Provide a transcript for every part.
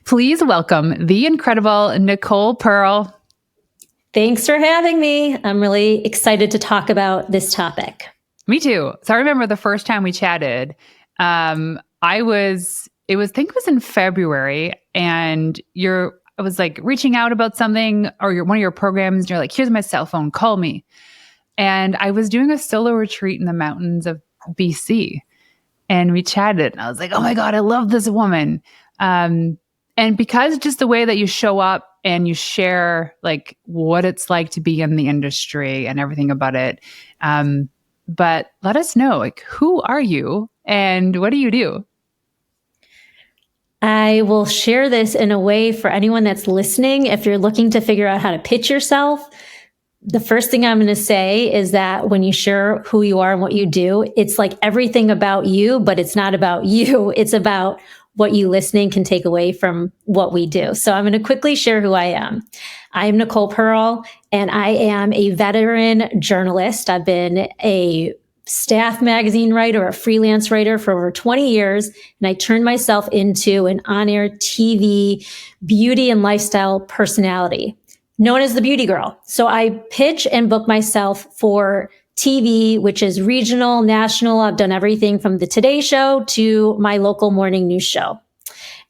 Please welcome the incredible Nicole Pearl. Thanks for having me. I'm really excited to talk about this topic. Me too. So I remember the first time we chatted, I think it was in February, and I was like reaching out about something or one of your programs, and you're like, here's my cell phone, call me. And I was doing a solo retreat in the mountains of BC, and we chatted, and I was like, oh my God, I love this woman. And because just the way that you show up and you share like what it's like to be in the industry and everything about it. But let us know, like, who are you and what do you do? I will share this in a way for anyone that's listening. If you're looking to figure out how to pitch yourself, the first thing I'm going to say is that when you share who you are and what you do, it's like everything about you, but it's not about you. It's about what you listening can take away from what we do. So I'm going to quickly share who I am. I am Nicole Pearl, and I am a veteran journalist. I've been a staff magazine writer, a freelance writer for over 20 years, and I turned myself into an on-air TV beauty and lifestyle personality, known as the Beauty Girl. So I pitch and book myself for TV, which is regional, national. I've done everything from the Today Show to my local morning news show.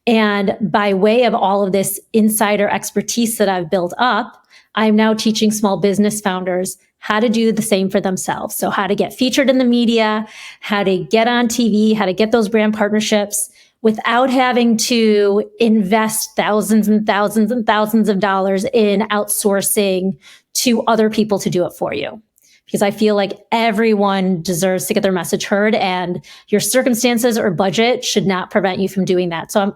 And by way of all of this insider expertise that I've built up, I'm now teaching small business founders how to do the same for themselves. So how to get featured in the media, how to get on TV, how to get those brand partnerships without having to invest thousands and thousands and thousands of dollars in outsourcing to other people to do it for you. Because I feel like everyone deserves to get their message heard, and your circumstances or budget should not prevent you from doing that. So I'm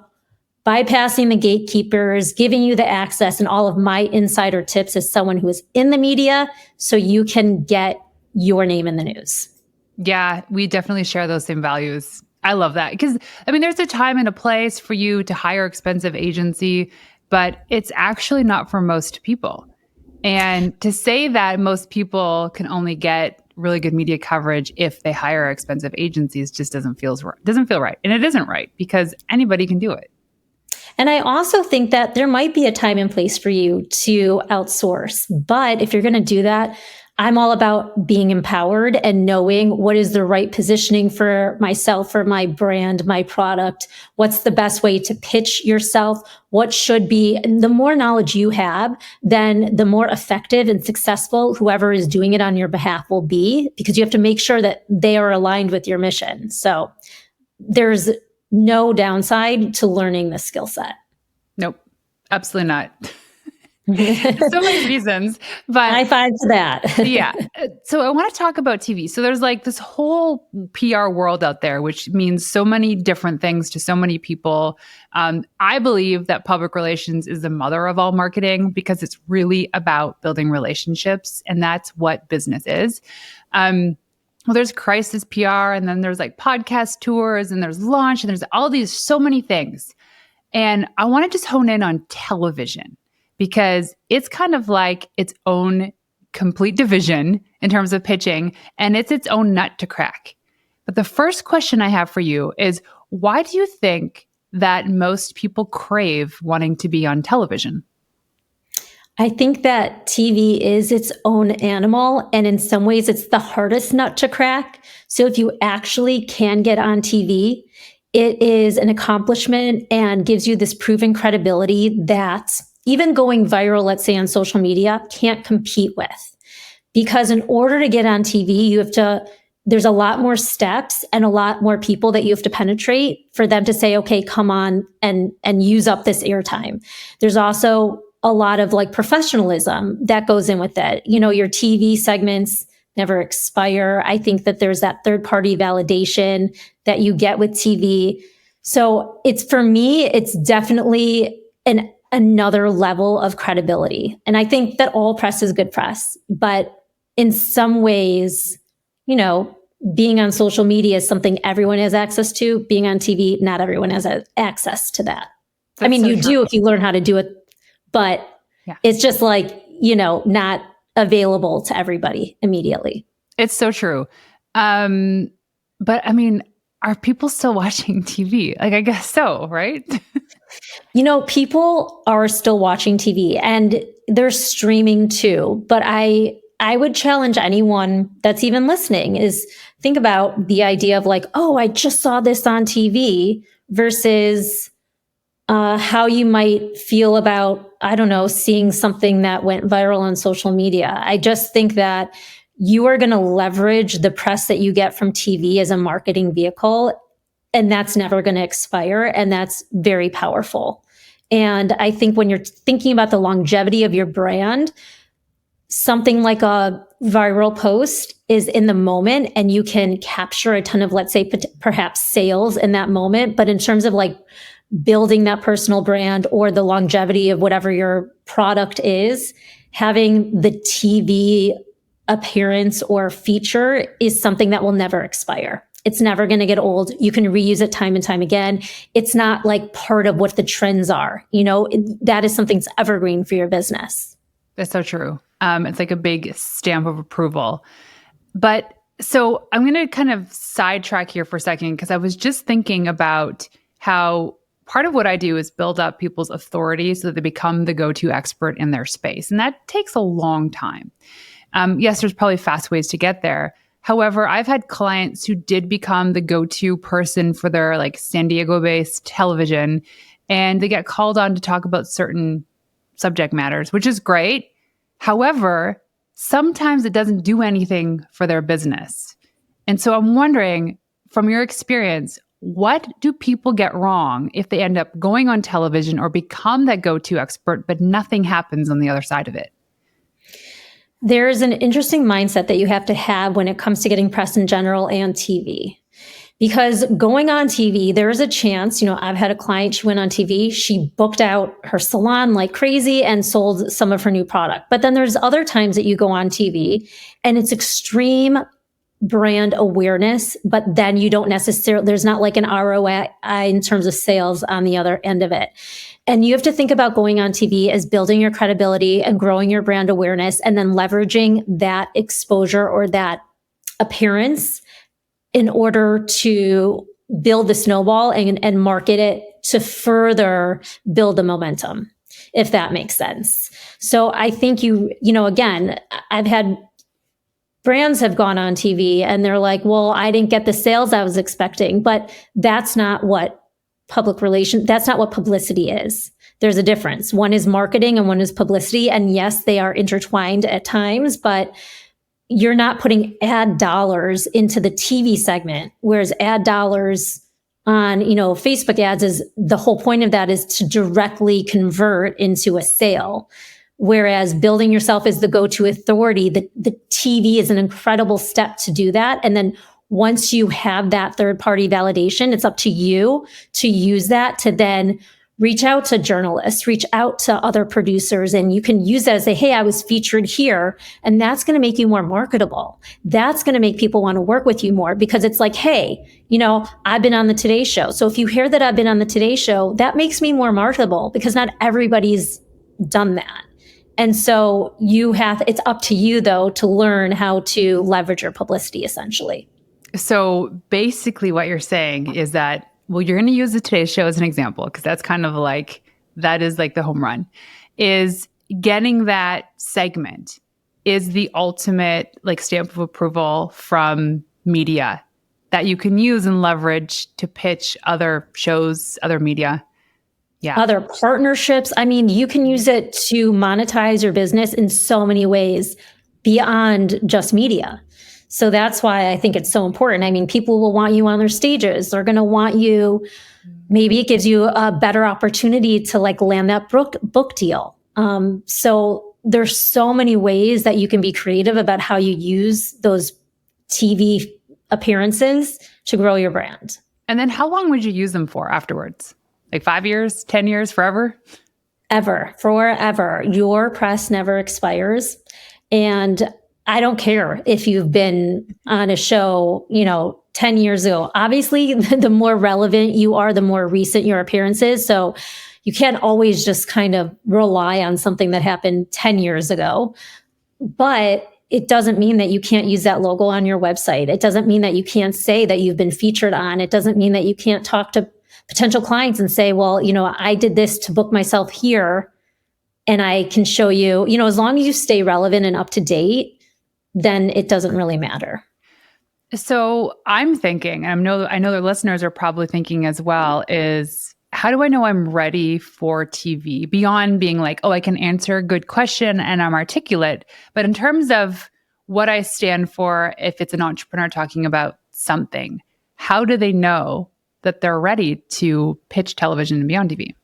bypassing the gatekeepers, giving you the access and all of my insider tips as someone who is in the media so you can get your name in the news. Yeah, we definitely share those same values. I love that because, I mean, there's a time and a place for you to hire expensive agency, but it's actually not for most people. And to say that most people can only get really good media coverage if they hire expensive agencies just doesn't feel right. And it isn't right because anybody can do it. And I also think that there might be a time and place for you to outsource. But if you're going to do that, I'm all about being empowered and knowing what is the right positioning for myself, for my brand, my product. What's the best way to pitch yourself? What should be, and the more knowledge you have, then the more effective and successful whoever is doing it on your behalf will be, because you have to make sure that they are aligned with your mission. So there's no downside to learning this skill set. Nope, absolutely not. So many reasons, but I find that. Yeah. So I want to talk about TV. So there's like this whole PR world out there, which means so many different things to so many people. I believe that public relations is the mother of all marketing because it's really about building relationships, and that's what business is. Well, there's crisis PR, and then there's like podcast tours, and there's launch, and there's all these, so many things. And I want to just hone in on television because it's kind of like its own complete division in terms of pitching, and it's its own nut to crack. But the first question I have for you is, why do you think that most people crave wanting to be on television? I think that TV is its own animal, and in some ways it's the hardest nut to crack. So if you actually can get on TV, it is an accomplishment and gives you this proven credibility that even going viral, let's say on social media, can't compete with. Because in order to get on TV, there's a lot more steps and a lot more people that you have to penetrate for them to say, okay, come on and use up this airtime. There's also a lot of like professionalism that goes in with it. You know, your TV segments never expire. I think that there's that third-party validation that you get with TV. So for me, it's definitely another level of credibility. And I think that all press is good press, but in some ways, you know, being on social media is something everyone has access to. Being on TV, not everyone has access to that. That's I mean, so you true. do if you learn how to do it, but it's just like, you know, not available to everybody immediately. It's so true. But I mean, are people still watching TV? Like, I guess so, right? People are still watching TV and they're streaming too. But I would challenge anyone that's even listening is think about the idea of like, oh, I just saw this on TV versus how you might feel about, I don't know, seeing something that went viral on social media. I just think that you are going to leverage the press that you get from TV as a marketing vehicle, and that's never going to expire. And that's very powerful. And I think when you're thinking about the longevity of your brand, something like a viral post is in the moment and you can capture a ton of, let's say, perhaps sales in that moment. But in terms of like building that personal brand or the longevity of whatever your product is, having the TV appearance or feature is something that will never expire. It's never going to get old. You can reuse it time and time again. It's not like part of what the trends are. That is something that's evergreen for your business. That's so true. It's like a big stamp of approval. But so I'm going to kind of sidetrack here for a second because I was just thinking about how part of what I do is build up people's authority so that they become the go-to expert in their space. And that takes a long time. Yes, there's probably fast ways to get there. However, I've had clients who did become the go-to person for their like San Diego-based television, and they get called on to talk about certain subject matters, which is great. However, sometimes it doesn't do anything for their business. And so I'm wondering, from your experience, what do people get wrong if they end up going on television or become that go-to expert, but nothing happens on the other side of it? There's an interesting mindset that you have to have when it comes to getting press in general and TV. Because going on TV, there is a chance, I've had a client, she went on TV, she booked out her salon like crazy and sold some of her new product. But then there's other times that you go on TV and it's extreme brand awareness, but then you don't necessarily, there's not like an ROI in terms of sales on the other end of it. And you have to think about going on TV as building your credibility and growing your brand awareness and then leveraging that exposure or that appearance in order to build the snowball and market it to further build the momentum, if that makes sense. So I think again, I've had brands have gone on TV and they're like, well, I didn't get the sales I was expecting, but that's not what that's not what publicity is. There's a difference. One is marketing and one is publicity. And yes, they are intertwined at times, but you're not putting ad dollars into the TV segment, whereas ad dollars on, Facebook ads is the whole point of that is to directly convert into a sale. Whereas building yourself as the go-to authority, the TV is an incredible step to do that. And then once you have that third-party validation, it's up to you to use that to then reach out to journalists, reach out to other producers, and you can use that as hey, I was featured here. And that's going to make you more marketable. That's going to make people want to work with you more because it's like, hey, I've been on the Today Show. So if you hear that I've been on the Today Show, that makes me more marketable because not everybody's done that. And so it's up to you though, to learn how to leverage your publicity essentially. So basically what you're saying is that, well, you're going to use the Today Show as an example, because that's kind of like, that is like the home run, is getting that segment is the ultimate like stamp of approval from media that you can use and leverage to pitch other shows, other media. Yeah. Other partnerships. I mean, you can use it to monetize your business in so many ways beyond just media. So that's why I think it's so important. I mean, people will want you on their stages. They're going to want you. Maybe it gives you a better opportunity to like land that book deal. So there's so many ways that you can be creative about how you use those TV appearances to grow your brand. And then how long would you use them for afterwards? Like 5 years, 10 years, forever? Forever. Your press never expires. And I don't care if you've been on a show, 10 years ago. Obviously, the more relevant you are, the more recent your appearance is. So you can't always just kind of rely on something that happened 10 years ago. But it doesn't mean that you can't use that logo on your website. It doesn't mean that you can't say that you've been featured on. It doesn't mean that you can't talk to potential clients and say, well, I did this to book myself here, and I can show you, as long as you stay relevant and up to date, then it doesn't really matter. So I'm thinking, and I know the listeners are probably thinking as well, is how do I know I'm ready for TV beyond being like, oh, I can answer a good question and I'm articulate, but in terms of what I stand for, if it's an entrepreneur talking about something, how do they know that they're ready to pitch television and be on TV?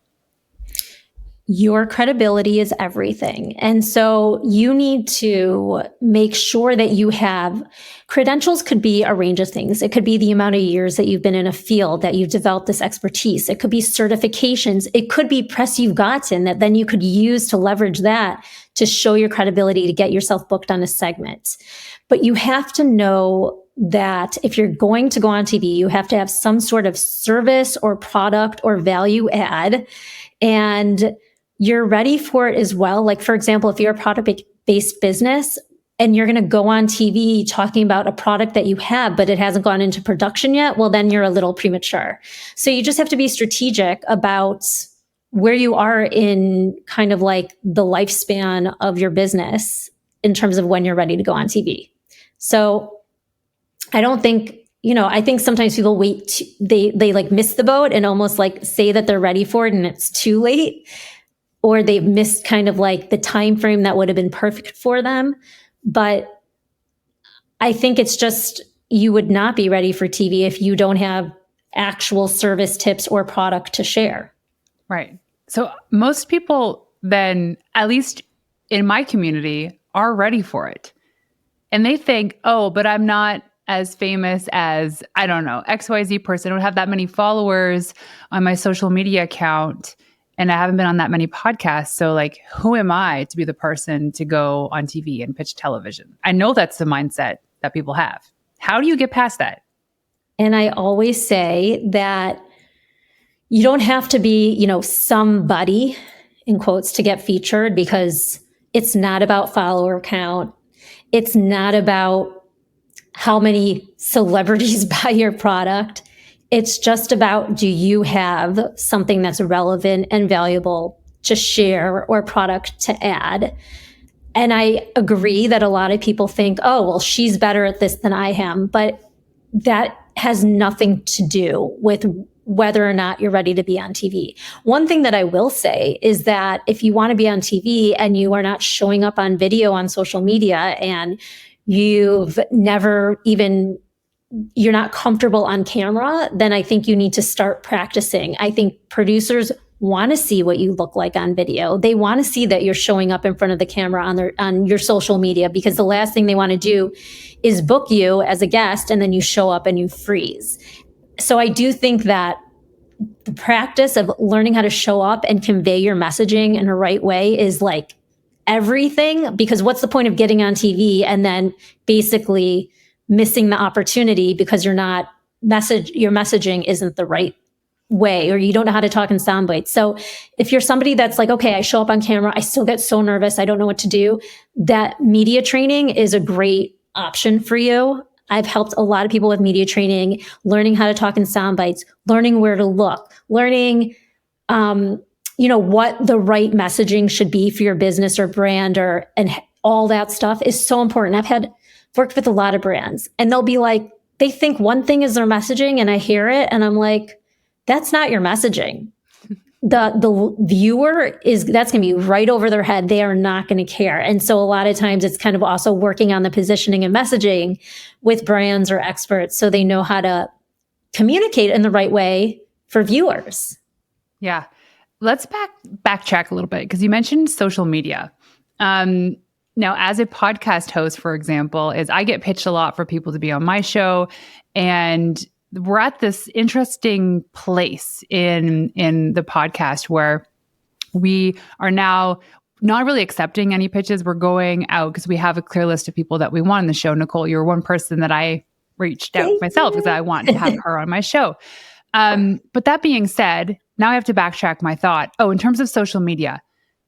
Your credibility is everything. And so you need to make sure that you have credentials. Could be a range of things. It could be the amount of years that you've been in a field, that you've developed this expertise. It could be certifications. It could be press you've gotten that then you could use to leverage that to show your credibility to get yourself booked on a segment. But you have to know that if you're going to go on TV, you have to have some sort of service or product or value add. And you're ready for it as well. Like, for example, if you're a product-based business and you're going to go on TV talking about a product that you have, but it hasn't gone into production yet, well, then you're a little premature. So you just have to be strategic about where you are in kind of like the lifespan of your business in terms of when you're ready to go on TV. So I don't think, I think sometimes people wait, they like miss the boat and almost like say that they're ready for it and it's too late. Or they've missed kind of like the time frame that would have been perfect for them. But I think it's just, you would not be ready for TV if you don't have actual service tips or product to share. Right. So most people then, at least in my community, are ready for it. And they think, oh, but I'm not as famous as, I don't know, XYZ person. I don't have that many followers on my social media account. And I haven't been on that many podcasts. So like, who am I to be the person to go on TV and pitch television? I know that's the mindset that people have. How do you get past that? And I always say that you don't have to be, somebody in quotes to get featured, because it's not about follower count. It's not about how many celebrities buy your product. It's just about, do you have something that's relevant and valuable to share or product to add? And I agree that a lot of people think, oh, well, she's better at this than I am. But that has nothing to do with whether or not you're ready to be on TV. One thing that I will say is that if you want to be on TV and you are not showing up on video on social media and you've never even you're not comfortable on camera, then I think you need to start practicing. I think producers want to see what you look like on video. They want to see that you're showing up in front of the camera on your social media, because the last thing they want to do is book you as a guest and then you show up and you freeze. So I do think that the practice of learning how to show up and convey your messaging in the right way is like everything, because what's the point of getting on TV and then basically missing the opportunity because your messaging isn't the right way, or you don't know how to talk in sound bites. So if you're somebody that's like, okay, I show up on camera, I still get so nervous, I don't know what to do, that media training is a great option for you. I've helped a lot of people with media training, learning how to talk in sound bites, learning where to look, learning, what the right messaging should be for your business or brand, and all that stuff is so important. I've worked with a lot of brands, and they'll be like, they think one thing is their messaging, and I hear it and I'm like, that's not your messaging. The viewer that's going to be right over their head. They are not going to care. And so a lot of times it's kind of also working on the positioning and messaging with brands or experts so they know how to communicate in the right way for viewers. Yeah. Let's backtrack a little bit, because you mentioned social media. Now, as a podcast host, for example, I get pitched a lot for people to be on my show, and we're at this interesting place in the podcast where we are now not really accepting any pitches. We're going out because we have a clear list of people that we want on the show. Nicole, you're one person that I reached out myself because I want to have her on my show. But that being said, now I have to backtrack my thought. Oh, in terms of social media,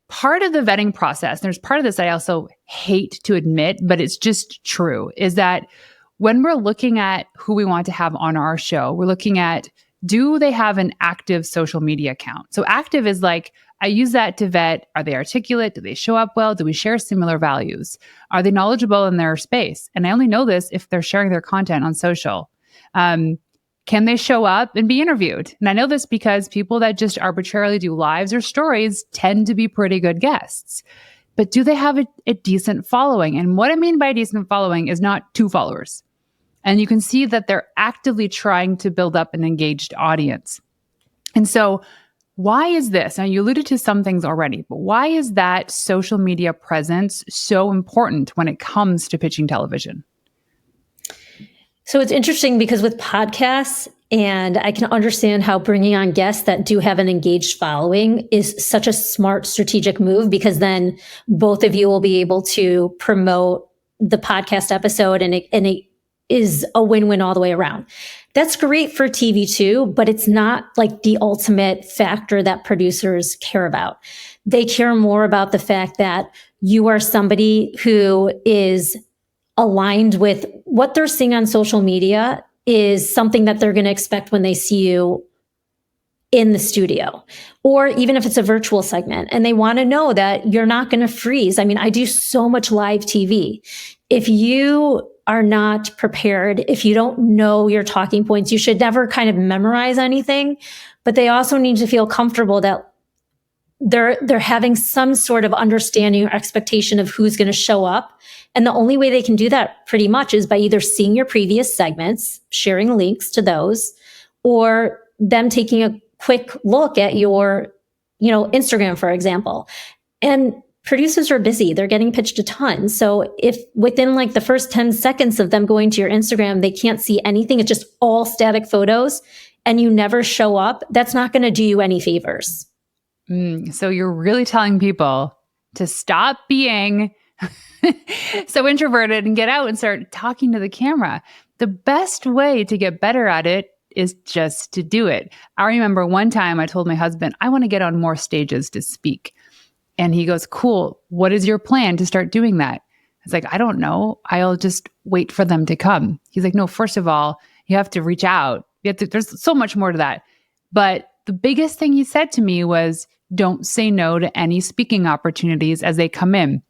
part of the vetting process, there's part of this I also hate to admit, but it's just true, is that when we're looking at who we want to have on our show, we're looking at, do they have an active social media account? So active is like, I use that to vet, are they articulate? Do they show up well? Do we share similar values? Are they knowledgeable in their space? And I only know this if they're sharing their content on social. Can they show up and be interviewed? And I know this because people that just arbitrarily do lives or stories tend to be pretty good guests. But do they have a decent following? And what I mean by decent following is not 2 followers. And you can see that they're actively trying to build up an engaged audience. And so why is this? Now, you alluded to some things already, but why is that social media presence so important when it comes to pitching television? So it's interesting because with podcasts, and I can understand how bringing on guests that do have an engaged following is such a smart strategic move, because then both of you will be able to promote the podcast episode, and it is a win-win all the way around. That's great for TV too, but it's not like the ultimate factor that producers care about. They care more about the fact that you are somebody who is aligned with what they're seeing on social media is something that they're going to expect when they see you in the studio, or even if it's a virtual segment, and they want to know that you're not going to freeze. I mean, I do so much live TV. If you are not prepared, if you don't know your talking points, you should never kind of memorize anything, but they also need to feel comfortable that they're having some sort of understanding or expectation of who's going to show up. And the only way they can do that pretty much is by either seeing your previous segments, sharing links to those, or them taking a quick look at your, Instagram, for example. And producers are busy. They're getting pitched a ton. So if within like the first 10 seconds of them going to your Instagram, they can't see anything, it's just all static photos, and you never show up, that's not going to do you any favors. So you're really telling people to stop being so introverted and get out and start talking to the camera. The best way to get better at it is just to do it. I remember one time I told my husband, I want to get on more stages to speak. And he goes, cool. What is your plan to start doing that? I was like, I don't know. I'll just wait for them to come. He's like, no, first of all, you have to reach out. There's so much more to that. But the biggest thing he said to me was, don't say no to any speaking opportunities as they come in,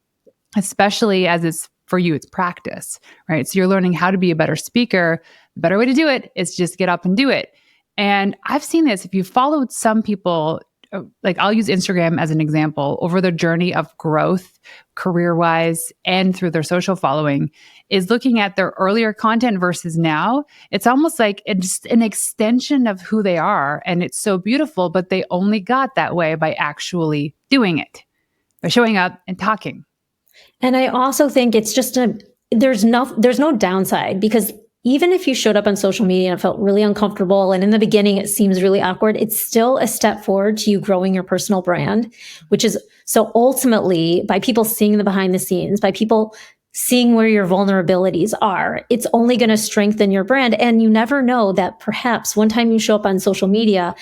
especially as it's for you, it's practice, right? So you're learning how to be a better speaker. The better way to do it is just get up and do it. And I've seen this. If you followed some people, like I'll use Instagram as an example, over their journey of growth, career-wise, and through their social following, is looking at their earlier content versus now. It's almost like it's an extension of who they are. And it's so beautiful, but they only got that way by actually doing it, by showing up and talking. And I also think it's just there's no downside, because even if you showed up on social media and it felt really uncomfortable, and in the beginning it seems really awkward, it's still a step forward to you growing your personal brand, which is so ultimately by people seeing the behind the scenes, by people seeing where your vulnerabilities are, it's only going to strengthen your brand. And you never know that perhaps one time you show up on social media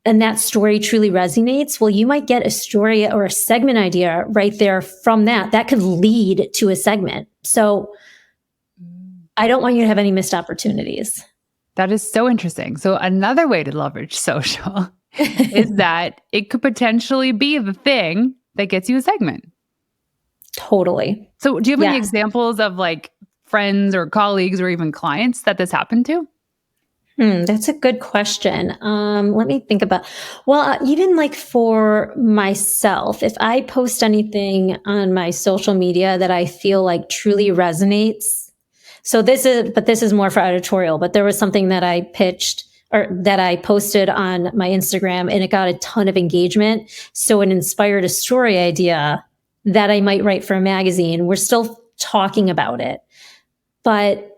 and that story truly resonates, well, you might get a story or a segment idea right there from that. That could lead to a segment. So I don't want you to have any missed opportunities. That is so interesting. So another way to leverage social is that it could potentially be the thing that gets you a segment. Totally. So do you have any examples of like friends or colleagues or even clients that this happened to? That's a good question. Let me think about, even like for myself, if I post anything on my social media that I feel like truly resonates. So this is more for editorial, but there was something that I pitched or that I posted on my Instagram and it got a ton of engagement. So it inspired a story idea that I might write for a magazine. We're still talking about it, but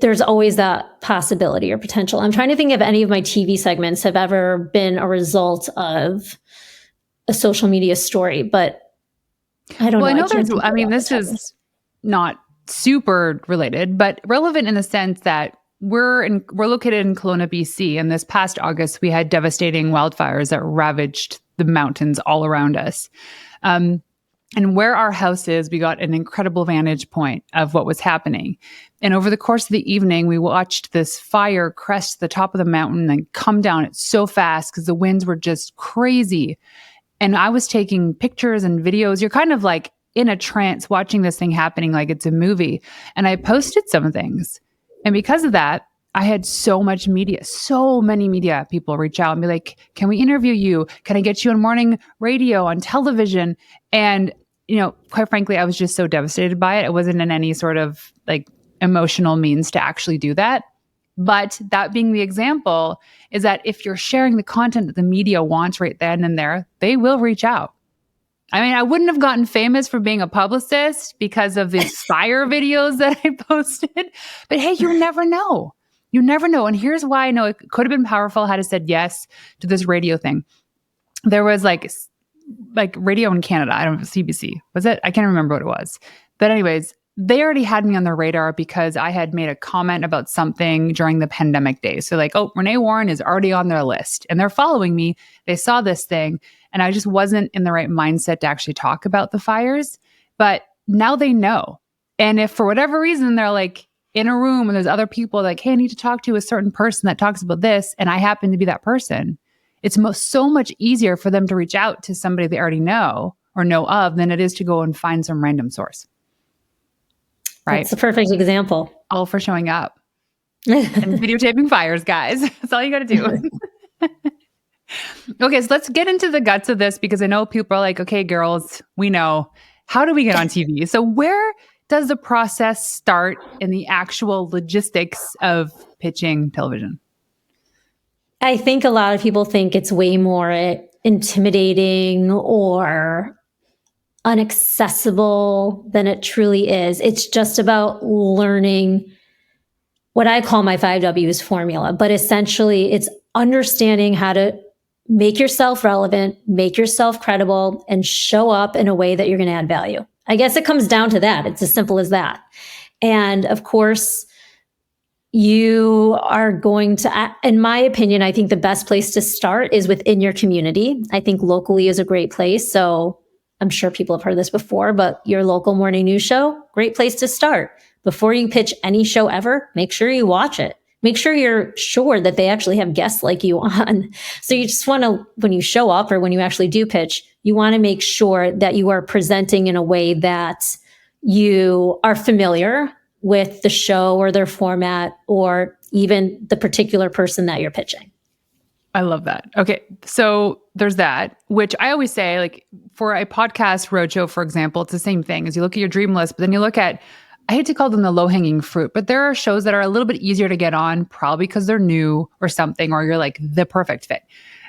there's always that possibility or potential. I'm trying to think if any of my TV segments have ever been a result of a social media story, but I don't know. I know this is not super related, but relevant in the sense that we're located in Kelowna, BC, and this past August we had devastating wildfires that ravaged the mountains all around us. And where our house is, we got an incredible vantage point of what was happening. And over the course of the evening, we watched this fire crest the top of the mountain and come down it so fast because the winds were just crazy. And I was taking pictures and videos. You're kind of like in a trance watching this thing happening like it's a movie. And I posted some things. And because of that, I had so many media people reach out and be like, can we interview you? Can I get you on morning radio, on television? And, quite frankly, I was just so devastated by it. It wasn't in any sort of like emotional means to actually do that. But that being the example is that if you're sharing the content that the media wants right then and there, they will reach out. I mean, I wouldn't have gotten famous for being a publicist because of these fire videos that I posted. But hey, you never know. You never know. And here's why I know it could have been powerful had I said yes to this radio thing. There was like radio in Canada. I don't know, CBC. Was it? I can't remember what it was. But anyways, they already had me on their radar because I had made a comment about something during the pandemic days. So like, oh, Renee Warren is already on their list and they're following me. They saw this thing and I just wasn't in the right mindset to actually talk about the fires. But now they know. And if for whatever reason they're like in a room and there's other people like, hey, I need to talk to a certain person that talks about this, and I happen to be that person, it's so much easier for them to reach out to somebody they already know or know of than it is to go and find some random source. Right? That's the perfect example. All for showing up and videotaping fires, guys. That's all you got to do. Okay, so let's get into the guts of this because I know people are like, okay, girls, we know. How do we get on TV? So where does the process start in the actual logistics of pitching television? I think a lot of people think it's way more intimidating or inaccessible than it truly is. It's just about learning what I call my 5Ws formula, but essentially it's understanding how to make yourself relevant, make yourself credible, and show up in a way that you're going to add value. I guess it comes down to that. It's as simple as that. And of course, you are going to, in my opinion, I think the best place to start is within your community. I think locally is a great place. So I'm sure people have heard this before, but your local morning news show, great place to start. Before you pitch any show ever, make sure you watch it. Make sure you're sure that they actually have guests like you on. So you just want to, when you show up or when you actually do pitch, you want to make sure that you are presenting in a way that you are familiar with the show or their format or even the particular person that you're pitching. I love that. Okay. So there's that, which I always say, like for a podcast roadshow, for example, it's the same thing as you look at your dream list, but then you look at, I hate to call them the low-hanging fruit, but there are shows that are a little bit easier to get on, probably because they're new or something, or you're like the perfect fit.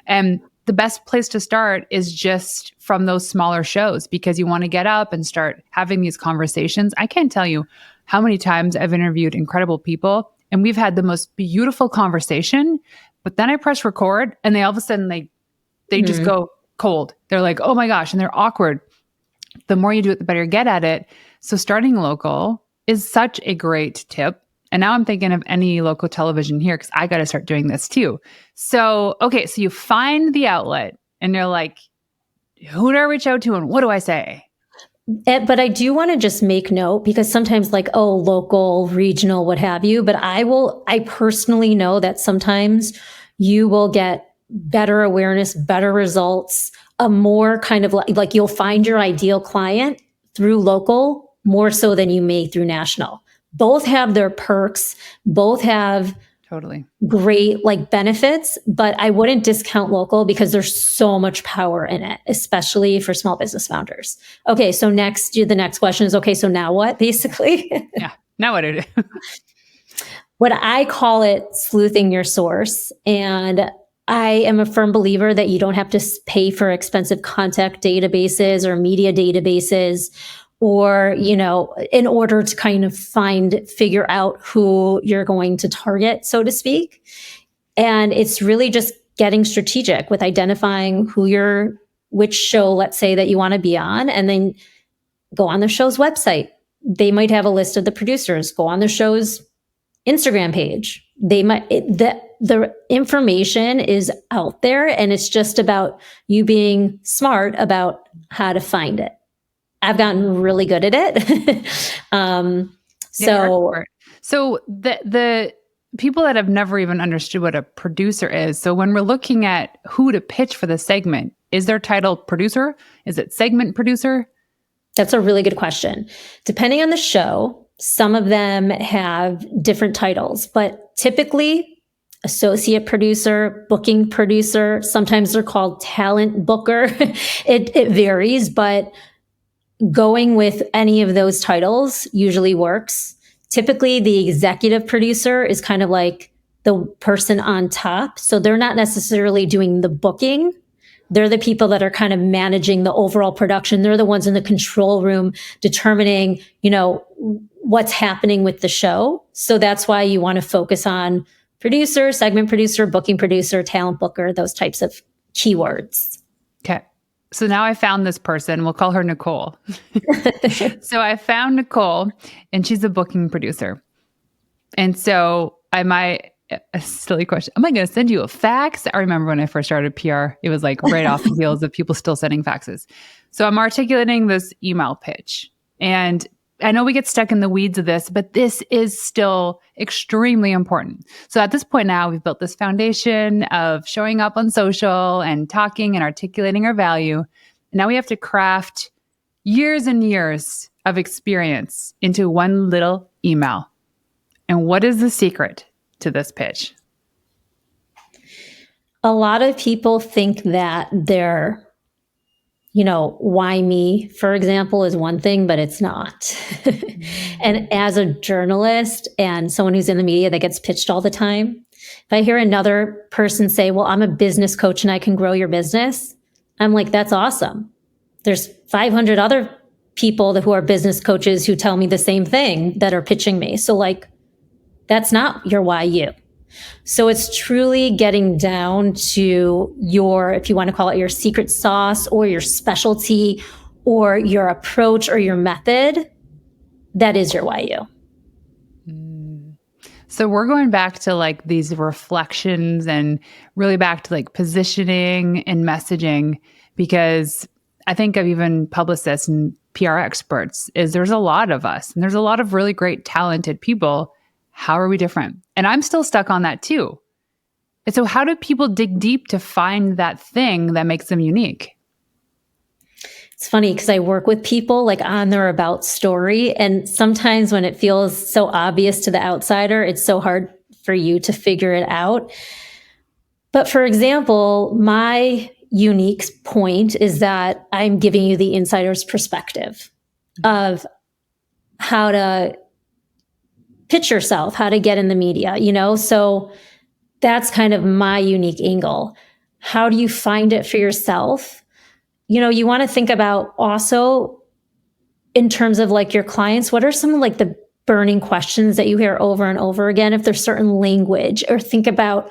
And the best place to start is just from those smaller shows because you want to get up and start having these conversations. I can't tell you how many times I've interviewed incredible people and we've had the most beautiful conversation, but then I press record and they all of a sudden they just go cold. They're like, oh my gosh, and they're awkward. The more you do it, the better you get at it. So starting local is such a great tip. And now I'm thinking of any local television here because I got to start doing this too. So, okay, so you find the outlet and you're like, who do I reach out to and what do I say? But I do want to just make note because sometimes like, oh, local, regional, what have you. But I personally know that sometimes you will get better awareness, better results, a more kind of like you'll find your ideal client through local more so than you may through national. Both have their perks, both have totally great like benefits, but I wouldn't discount local because there's so much power in it, especially for small business founders. Okay, so the next question is, okay, so now what, basically? Yeah, now what do I do? What I call it sleuthing your source. And I am a firm believer that you don't have to pay for expensive contact databases or media databases or, in order to kind of figure out who you're going to target, so to speak. And it's really just getting strategic with identifying which show, let's say, that you want to be on, and then go on the show's website. They might have a list of the producers. Go on the show's Instagram page. The information is out there, and it's just about you being smart about how to find it. I've gotten really good at it. So So the people that have never even understood what a producer is. So when we're looking at who to pitch for the segment, is their title producer? Is it segment producer? That's a really good question. Depending on the show, some of them have different titles, but typically associate producer, booking producer, sometimes they're called talent booker. It varies, but going with any of those titles usually works. Typically, the executive producer is kind of like the person on top. So they're not necessarily doing the booking. They're the people that are kind of managing the overall production. They're the ones in the control room determining, what's happening with the show. So that's why you want to focus on producer, segment producer, booking producer, talent booker, those types of keywords. Okay. So now I found this person. We'll call her Nicole. So I found Nicole, and she's a booking producer. And so a silly question. Am I going to send you a fax? I remember when I first started PR, it was like right off the heels of people still sending faxes. So I'm articulating this email pitch. And I know we get stuck in the weeds of this, but this is still extremely important. So at this point now, we've built this foundation of showing up on social and talking and articulating our value. And now we have to craft years and years of experience into one little email. And what is the secret to this pitch? A lot of people think that they're why me, for example, is one thing, but it's not. And as a journalist and someone who's in the media that gets pitched all the time, if I hear another person say, well, I'm a business coach and I can grow your business, I'm like, that's awesome. There's 500 other people who are business coaches who tell me the same thing that are pitching me. So that's not your why you. So it's truly getting down to your, if you want to call it your secret sauce or your specialty or your approach or your method, that is your why you. So we're going back to these reflections and really back to positioning and messaging, because I think of even publicists and PR experts is there's a lot of us and there's a lot of really great talented people. How are we different? And I'm still stuck on that too. And so how do people dig deep to find that thing that makes them unique? It's funny because I work with people on their about story. And sometimes when it feels so obvious to the outsider, it's so hard for you to figure it out. But for example, my unique point is that I'm giving you the insider's perspective of how to pitch yourself, how to get in the media, So that's kind of my unique angle. How do you find it for yourself? You want to think about also in terms of your clients, what are some of the burning questions that you hear over and over again? If there's certain language, or think about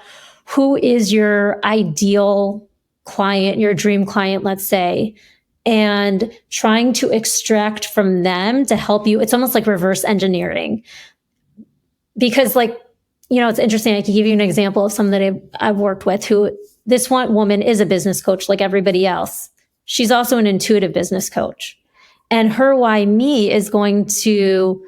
who is your ideal client, your dream client, let's say, and trying to extract from them to help you. It's almost like reverse engineering. Because it's interesting. I can give you an example of someone that I've worked with who this one woman is a business coach like everybody else. She's also an intuitive business coach. And her why me is going to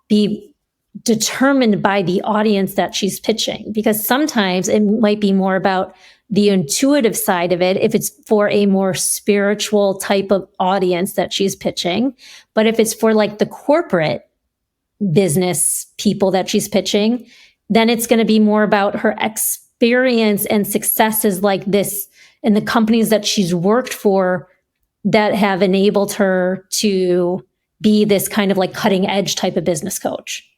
be determined by the audience that she's pitching, because sometimes it might be more about the intuitive side of it if it's for a more spiritual type of audience that she's pitching. But if it's for the corporate business people that she's pitching, then it's going to be more about her experience and successes like this in the companies that she's worked for that have enabled her to be this kind of cutting edge type of business coach.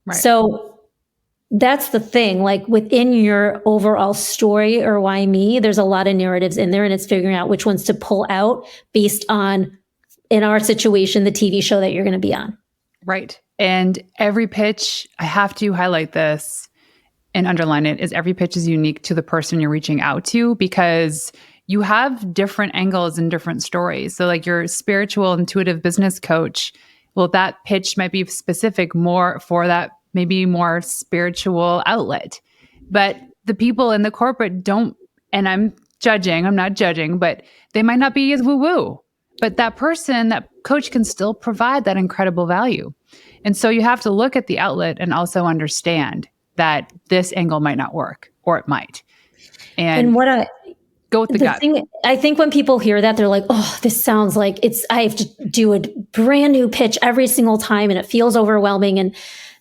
Right. So that's the thing, within your overall story or why me, there's a lot of narratives in there, and it's figuring out which ones to pull out based on, in our situation, the TV show that you're going to be on. Right. And every pitch, I have to highlight this and underline it, is every pitch is unique to the person you're reaching out to, because you have different angles and different stories. So your spiritual, intuitive business coach, well, that pitch might be specific more for that maybe more spiritual outlet. But the people in the corporate don't, and I'm not judging, but they might not be as woo-woo. But that person, that coach can still provide that incredible value. And so you have to look at the outlet and also understand that this angle might not work, or it might. And go with the gut. thing, I think when people hear that, they're like, oh, this sounds like I have to do a brand new pitch every single time and it feels overwhelming.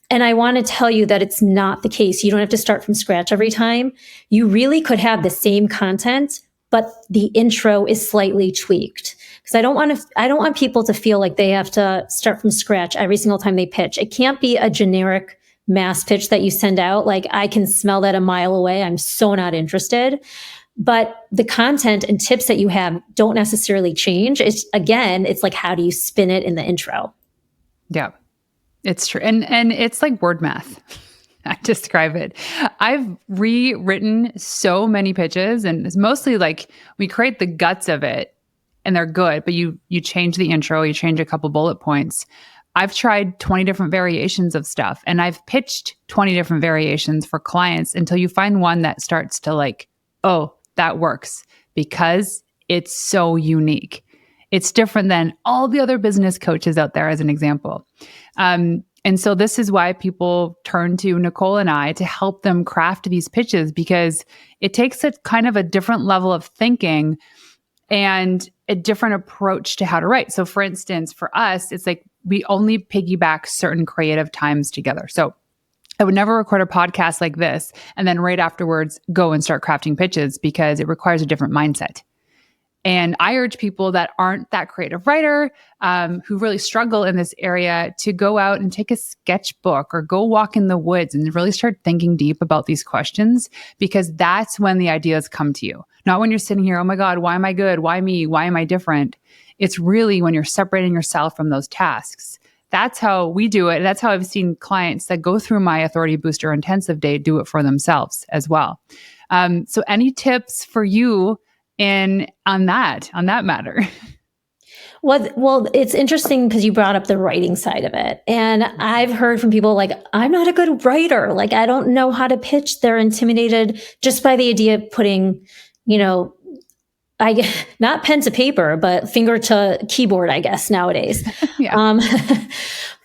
And I want to tell you that it's not the case. You don't have to start from scratch every time. You really could have the same content, but the intro is slightly tweaked. Because I don't want people to feel like they have to start from scratch every single time they pitch. It can't be a generic mass pitch that you send out. Like, I can smell that a mile away. I'm so not interested. But the content and tips that you have don't necessarily change. It's like, how do you spin it in the intro? Yeah, it's true. And it's like word math. I describe it. I've rewritten so many pitches, and it's mostly like we create the guts of it and they're good, but you change the intro, you change a couple bullet points. I've tried 20 different variations of stuff, and I've pitched 20 different variations for clients until you find one that starts to like, oh, that works because it's so unique. It's different than all the other business coaches out there, as an example. And so this is why people turn to Nicole and I to help them craft these pitches, because it takes a kind of a different level of thinking and a different approach to how to write. So for instance, for us, it's like we only piggyback certain creative times together. So I would never record a podcast like this and then right afterwards go and start crafting pitches, because it requires a different mindset. And I urge people that aren't that creative writer, who really struggle in this area, to go out and take a sketchbook or go walk in the woods and really start thinking deep about these questions, because that's when the ideas come to you. Not when you're sitting here, oh my God, why am I good? Why me? Why am I different? It's really when you're separating yourself from those tasks. That's how we do it. That's how I've seen clients that go through my Authority Booster Intensive Day do it for themselves as well. So any tips for you on that matter? Well, it's interesting because you brought up the writing side of it. And I've heard from people like, I'm not a good writer. Like, I don't know how to pitch. They're intimidated just by the idea of putting, not pen to paper, but finger to keyboard, I guess, nowadays. Yeah.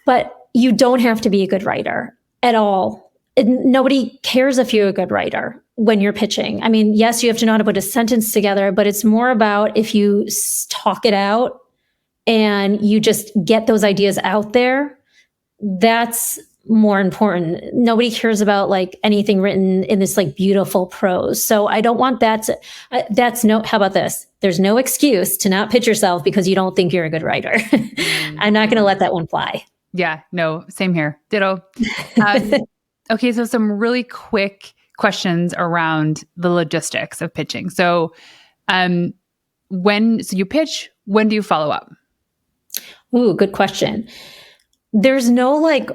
But you don't have to be a good writer at all. Nobody cares if you're a good writer when you're pitching. I mean, yes, you have to know how to put a sentence together, but it's more about if you talk it out and you just get those ideas out there. That's more important. Nobody cares about like anything written in this like beautiful prose. So I don't want that how about this? There's no excuse to not pitch yourself because you don't think you're a good writer. I'm not going to let that one fly. Yeah, no, same here. Ditto. Okay, so some really quick questions around the logistics of pitching. So, when you pitch, when do you follow up? Ooh, good question. There's no like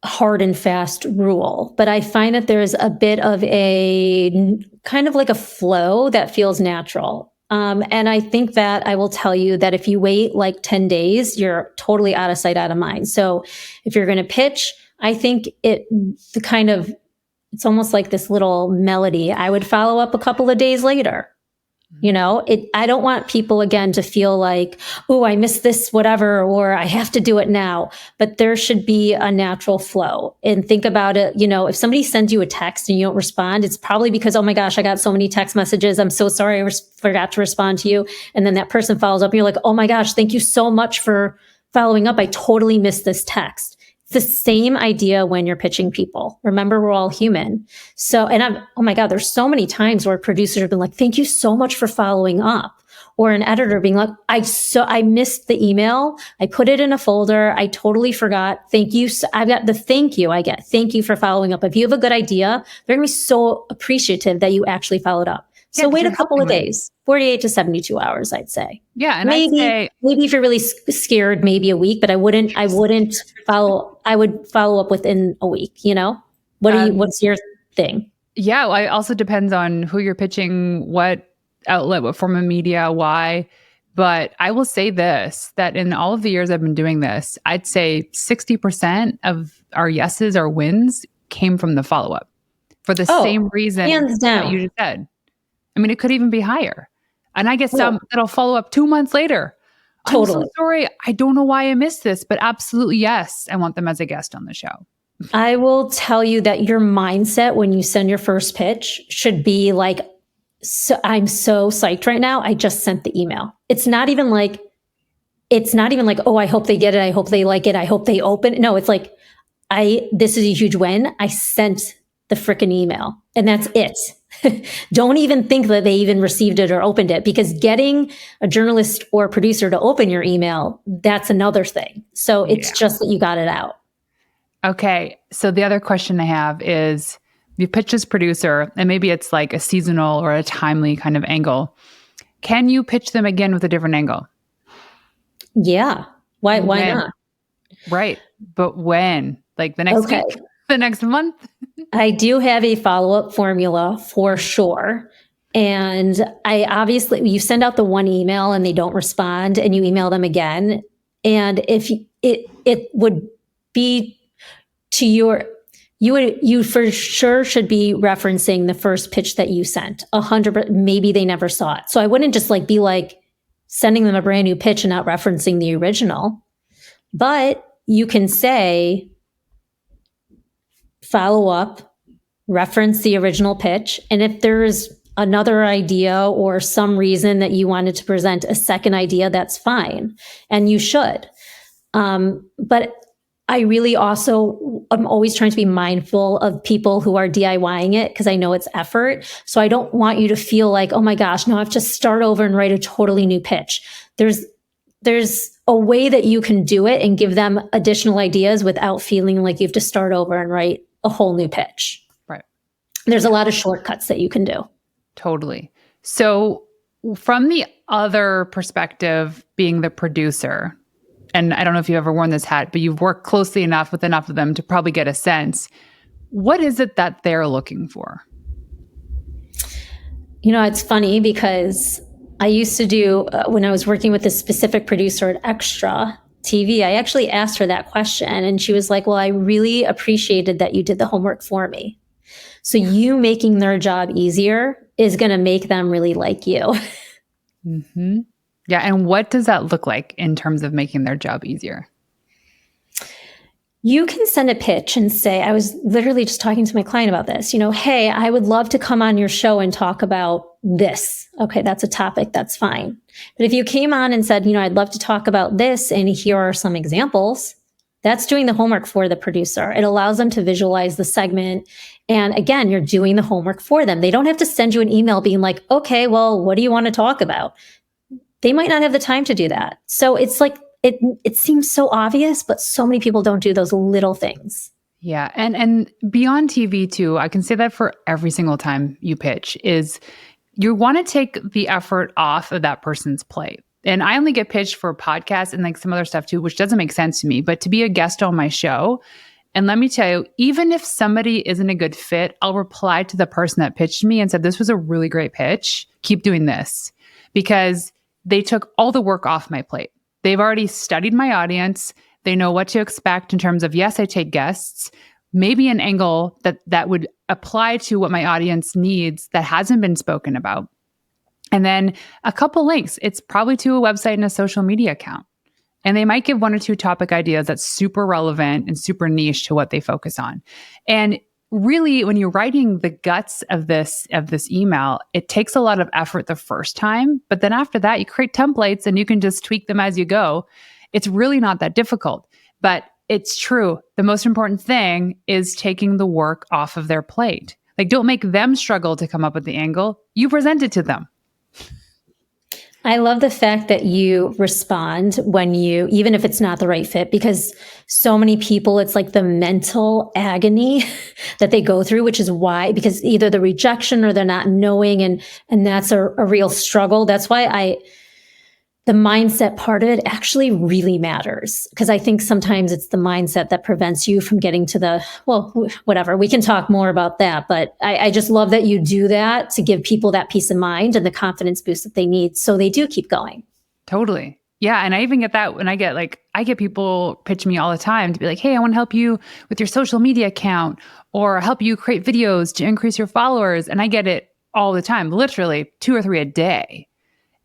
hard and fast rule, but I find that there's a bit of a kind of like a flow that feels natural. And I think that I will tell you that if you wait like 10 days, you're totally out of sight, out of mind. So if you're going to pitch, I think it's almost like this little melody. I would follow up a couple of days later. I don't want people again to feel like, oh, I missed this, whatever, or I have to do it now. But there should be a natural flow. And think about it. If somebody sends you a text and you don't respond, it's probably because, oh my gosh, I got so many text messages. I'm so sorry. I forgot to respond to you. And then that person follows up and you're like, oh my gosh, thank you so much for following up. I totally missed this text. The same idea when you're pitching people. Remember, we're all human. So, oh my God, there's so many times where producers have been like, thank you so much for following up. Or an editor being like, I missed the email. I put it in a folder. I totally forgot. Thank you. So I've got the thank you I get. Thank you for following up. If you have a good idea, they're going to be so appreciative that you actually followed up. So wait a couple of days, 48 to 72 hours, I'd say. Yeah. And maybe if you're really scared, maybe a week, but I would follow up within a week, what's your thing? Yeah. Well, it also depends on who you're pitching, what outlet, what form of media, why. But I will say this, that in all of the years I've been doing this, I'd say 60% of our yeses or wins came from the follow-up for the same reason hands down. that you just said. I mean, it could even be higher. And I get some that'll follow up 2 months later. I'm so Totally. sorry. I don't know why I missed this, but absolutely yes. I want them as a guest on the show. I will tell you that your mindset when you send your first pitch should be like, so I'm so psyched right now. I just sent the email. It's not even like, oh, I hope they get it. I hope they like it. I hope they open it. No, it's like, this is a huge win. I sent the freaking email and that's it. Don't even think that they even received it or opened it, because getting a journalist or producer to open your email, that's another thing. So it's just that you got it out. Okay. So the other question I have is, you pitch this producer and maybe it's like a seasonal or a timely kind of angle. Can you pitch them again with a different angle? Yeah. Why not? Right. But when? Like the next week? The next month? I do have a follow-up formula for sure. And you send out the one email and they don't respond and you email them again. And if it would be to you for sure should be referencing the first pitch that you sent 100%. Maybe they never saw it. So I wouldn't just be like sending them a brand new pitch and not referencing the original, but you can say, follow up, reference the original pitch. And if there's another idea or some reason that you wanted to present a second idea, that's fine. And you should. But I really I'm always trying to be mindful of people who are DIYing it, because I know it's effort. So I don't want you to feel like, oh my gosh, now I have to start over and write a totally new pitch. There's a way that you can do it and give them additional ideas without feeling like you have to start over and write a whole new pitch. Right. There's a lot of shortcuts that you can do. Totally. So from the other perspective, being the producer, and I don't know if you've ever worn this hat, but you've worked closely enough with enough of them to probably get a sense. What is it that they're looking for? It's funny because I used to do, when I was working with a specific producer at EXTRATV, I actually asked her that question. And she was like, well, I really appreciated that you did the homework for me. So you making their job easier is going to make them really like you. Mm-hmm. Yeah. And what does that look like in terms of making their job easier? You can send a pitch and say, I was literally just talking to my client about this, hey, I would love to come on your show and talk about this. Okay, that's a topic, that's fine. But if you came on and said, I'd love to talk about this and here are some examples, that's doing the homework for the producer. It allows them to visualize the segment. And again, you're doing the homework for them. They don't have to send you an email being like, okay, well, what do you want to talk about? They might not have the time to do that. So it's like, it seems so obvious, but so many people don't do those little things. Yeah. And beyond TV too, I can say that for every single time you pitch is you want to take the effort off of that person's plate. And I only get pitched for podcasts and some other stuff too, which doesn't make sense to me, but to be a guest on my show. And let me tell you, even if somebody isn't a good fit, I'll reply to the person that pitched me and said, this was a really great pitch. Keep doing this, because they took all the work off my plate. They've already studied my audience. They know what to expect in terms of, yes, I take guests, maybe an angle that would apply to what my audience needs that hasn't been spoken about. And then a couple links. It's probably to a website and a social media account. And they might give one or two topic ideas that's super relevant and super niche to what they focus on. And really, when you're writing the guts of this email, it takes a lot of effort the first time, but then after that, you create templates and you can just tweak them as you go. It's really not that difficult, but it's true. The most important thing is taking the work off of their plate. Don't make them struggle to come up with the angle. You present it to them. I love the fact that you respond even if it's not the right fit, because so many people, it's like the mental agony that they go through, which is why, because either the rejection or they're not knowing. And that's a real struggle. That's why the mindset part of it actually really matters, because I think sometimes it's the mindset that prevents you from getting to whatever. We can talk more about that, but I just love that you do that to give people that peace of mind and the confidence boost that they need, so they do keep going. Totally. Yeah. And I even get that when I get people pitch me all the time to be like, hey, I want to help you with your social media account or help you create videos to increase your followers. And I get it all the time, literally 2 or 3 a day.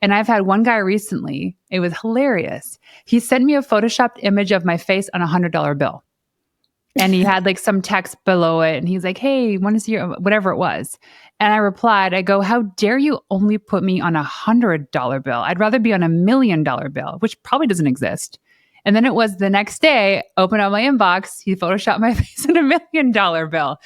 And I've had one guy recently, it was hilarious. He sent me a photoshopped image of my face on a $100 bill. And he had like some text below it. And he's like, hey, want to see your, whatever it was. And I replied, I go, how dare you only put me on a $100 bill? I'd rather be on $1 million bill, which probably doesn't exist. And then it was the next day, open up my inbox, he photoshopped my face on $1 million bill.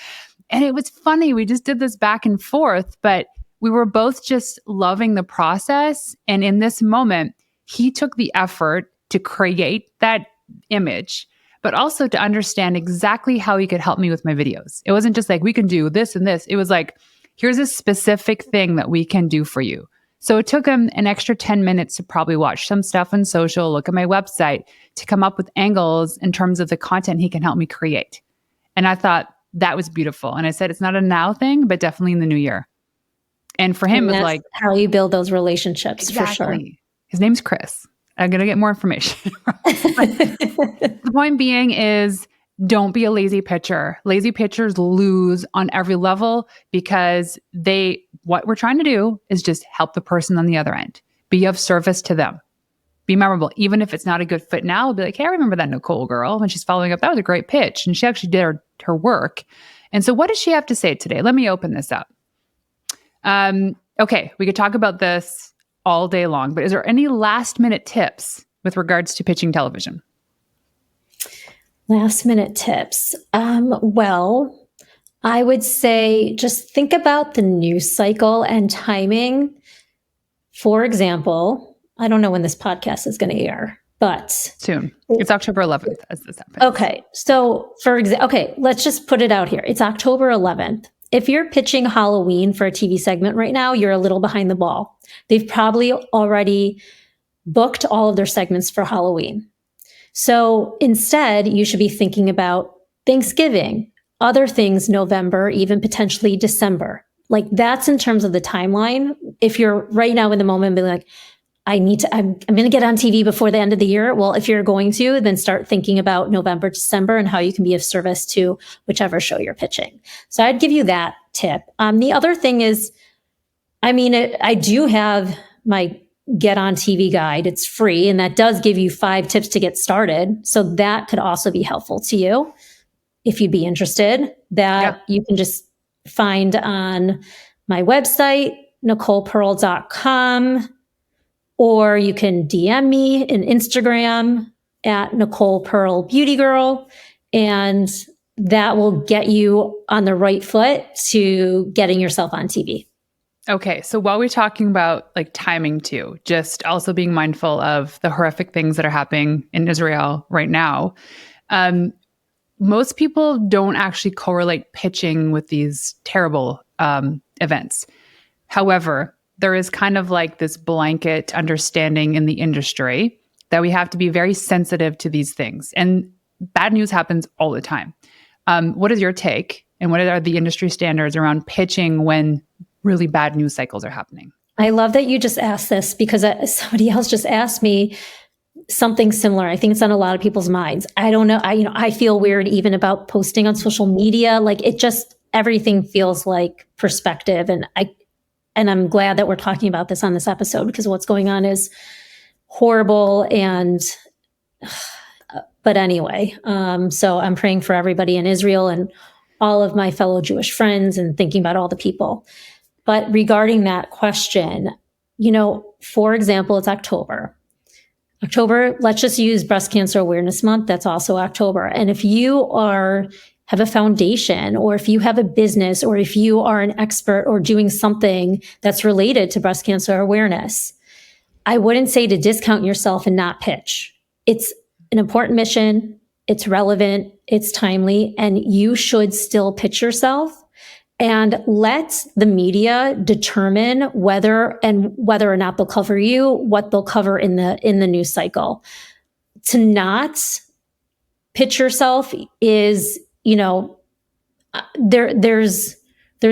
And it was funny. We just did this back and forth, but we were both just loving the process. And in this moment, he took the effort to create that image, but also to understand exactly how he could help me with my videos. It wasn't just like, we can do this and this. It was like, here's a specific thing that we can do for you. So it took him an extra 10 minutes to probably watch some stuff on social, look at my website, to come up with angles in terms of the content he can help me create. And I thought that was beautiful. And I said, it's not a now thing, but definitely in the new year. And for him, it was like how you build those relationships. Exactly. For sure. His name's Chris. I'm going to get more information. The point being is, don't be a lazy pitcher. Lazy pitchers lose on every level because what we're trying to do is just help the person on the other end. Be of service to them. Be memorable. Even if it's not a good fit now, we'll be like, hey, I remember that Nicole girl when she's following up. That was a great pitch. And she actually did her work. And so what does she have to say today? Let me open this up. Okay, we could talk about this all day long, but is there any last minute tips with regards to pitching television? Last minute tips. Well, I would say just think about the news cycle and timing. For example, I don't know when this podcast is going to air, but soon. It's October 11th as this happens. Okay. So let's just put it out here. It's October 11th. If you're pitching Halloween for a TV segment right now, you're a little behind the ball. They've probably already booked all of their segments for Halloween. So instead, you should be thinking about Thanksgiving, other things, November, even potentially December. Like that's in terms of the timeline. If you're right now in the moment, be like, I'm going to get on TV before the end of the year. Well, if you're going to, then start thinking about November, December, and how you can be of service to whichever show you're pitching. So I'd give you that tip. The other thing is, I do have my Get on TV guide. It's free, and that does give you 5 tips to get started. So that could also be helpful to you if you'd be interested. That you can just find on my website, NicolePearl.com. Or you can DM me in Instagram at Nicole Pearl Beauty Girl, and that will get you on the right foot to getting yourself on TV. Okay. So while we're talking about like timing too, just also being mindful of the horrific things that are happening in Israel right now. Most people don't actually correlate pitching with these terrible events. However, there is kind of like this blanket understanding in the industry that we have to be very sensitive to these things. And bad news happens all the time. What is your take? And what are the industry standards around pitching when really bad news cycles are happening? I love that you just asked this because somebody else just asked me something similar. I think it's on a lot of people's minds. I don't know. I feel weird even about posting on social media. Like it just, everything feels like perspective. And I'm glad that we're talking about this on this episode because what's going on is horrible. But anyway, so I'm praying for everybody in Israel and all of my fellow Jewish friends and thinking about all the people. But regarding that question, for example, it's October. Let's just use Breast Cancer Awareness Month. That's also October. And if you have a foundation, or if you have a business, or if you are an expert or doing something that's related to breast cancer awareness, I wouldn't say to discount yourself and not pitch. It's an important mission. It's relevant. It's timely, and you should still pitch yourself and let the media determine whether or not they'll cover you, what they'll cover in the news cycle. To not pitch yourself is, there's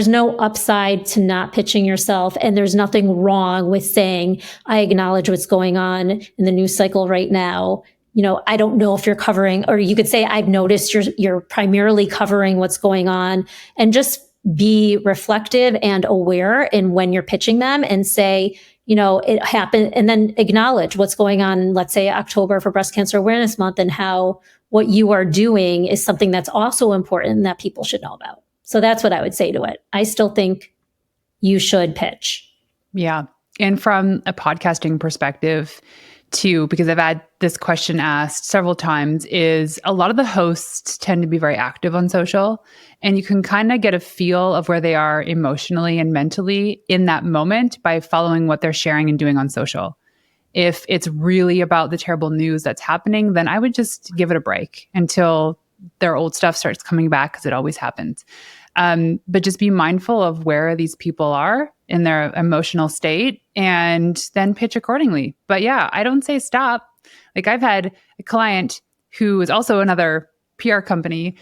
no upside to not pitching yourself, and there's nothing wrong with saying, I acknowledge what's going on in the news cycle right now. I don't know if you're covering, or you could say, I've noticed you're primarily covering what's going on, and just be reflective and aware in when you're pitching them and say, it happened, and then acknowledge what's going on, let's say October for Breast Cancer Awareness Month, and how what you are doing is something that's also important that people should know about. So that's what I would say to it. I still think you should pitch. Yeah. And from a podcasting perspective, too, because I've had this question asked several times, is a lot of the hosts tend to be very active on social, and you can kind of get a feel of where they are emotionally and mentally in that moment by following what they're sharing and doing on social. If it's really about the terrible news that's happening, then I would just give it a break until their old stuff starts coming back, because it always happens. But just be mindful of where these people are in their emotional state and then pitch accordingly. But yeah, I don't say stop. Like, I've had a client who is also another PR company,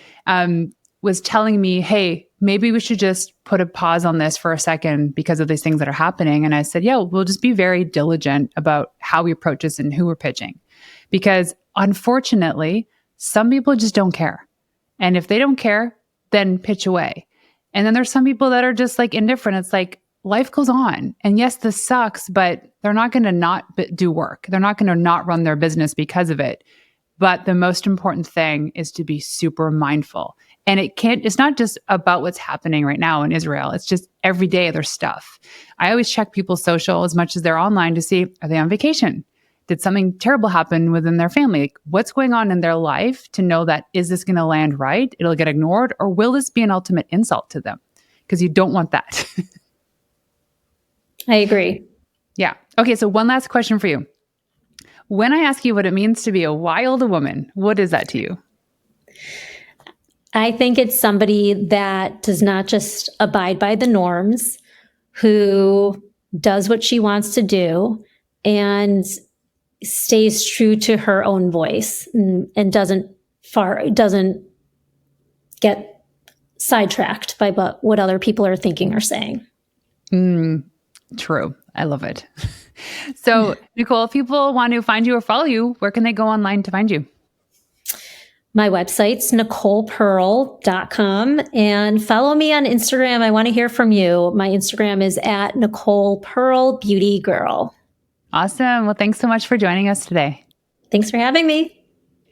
was telling me, hey, maybe we should just put a pause on this for a second because of these things that are happening. And I said, yeah, we'll just be very diligent about how we approach this and who we're pitching. Because unfortunately, some people just don't care. And if they don't care, then pitch away. And then there's some people that are just like indifferent. It's like, life goes on. And yes, this sucks, but they're not going to not do work. They're not going to not run their business because of it. But the most important thing is to be super mindful. And it's not just about what's happening right now in Israel. It's just every day there's stuff. I always check people's social as much as they're online to see, are they on vacation? Did something terrible happen within their family? Like, what's going on in their life to know that, is this going to land right? It'll get ignored, or will this be an ultimate insult to them? Because you don't want that. I agree. Yeah. Okay. So one last question for you. When I ask you what it means to be a wild woman, what is that to you? I think it's somebody that does not just abide by the norms, who does what she wants to do and stays true to her own voice, and doesn't get sidetracked by what other people are thinking or saying. True. I love it. So, Nicole, if people want to find you or follow you, where can they go online to find you? My website's NicolePearl.com, and follow me on Instagram. I want to hear from you. My Instagram is at Nicole Pearl Beauty Girl. Awesome. Well, thanks so much for joining us today. Thanks for having me.